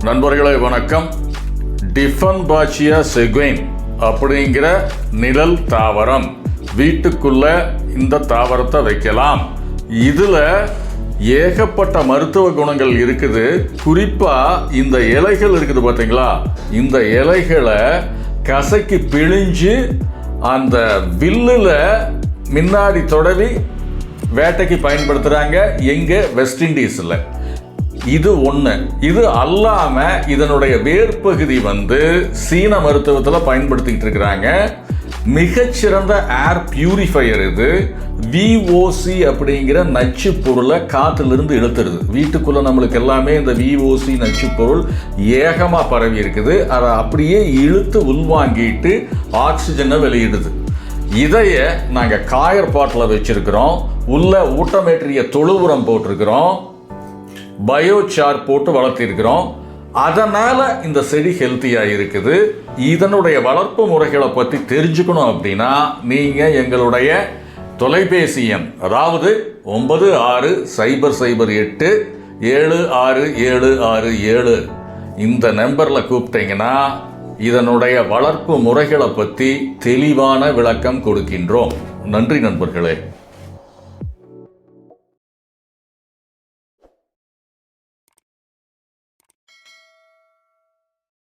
நண்பர்களே வணக்கம். டிஃபன்பாச்சியா செகுயின் அப்படிங்கிற நிழல் தாவரம், வீட்டுக்குள்ள இந்த தாவரத்தை வைக்கலாம். இதுல ஏகப்பட்ட மருத்துவ குணங்கள் இருக்குது. குறிப்பா இந்த இலைகள் இருக்குது பார்த்தீங்களா, இந்த இலைகளை கசக்கி பிழிஞ்சு அந்த வில்லுல முன்னாடி தொடவி வேட்டைக்கு பயன்படுத்துறாங்க. எங்க? வெஸ்ட் இண்டீஸ்ல. இது ஒன்று. இது அல்லாம இதனுடைய வேர்பகுதி சீன மருத்துவத்தில் பயன்படுத்திக்கிட்டு இருக்கிறாங்க. மிகச்சிறந்த ஏர் பியூரிஃபையர் இது. VOC அப்படிங்கிற நச்சு பொருளை காற்றிலிருந்து இழுத்துருது. வீட்டுக்குள்ள நம்மளுக்கு எல்லாமே இந்த VOC நச்சு பொருள் ஏகமாக பரவி இருக்குது. அதை அப்படியே இழுத்து உள்வாங்கிட்டு ஆக்சிஜனை வெளியிடுது. இதைய நாங்கள் காயர் பாட்டில் வச்சிருக்கிறோம். உள்ள ஊட்டமேற்றிய தொழு உரம் போட்டிருக்கிறோம், பயோசார் போட்டு வளர்த்திருக்கிறோம். அதனால இந்த செடி ஹெல்த்தியாக இருக்குது. இதனுடைய வளர்ப்பு முறைகளை பற்றி தெரிஞ்சுக்கணும் அப்படின்னா நீங்கள் எங்களுடைய தொலைபேசி எண், அதாவது 9608767767 இந்த நம்பரில் கூப்பிட்டீங்கன்னா இதனுடைய வளர்ப்பு முறைகளை பற்றி தெளிவான விளக்கம் கொடுக்கின்றோம். நன்றி நண்பர்களே.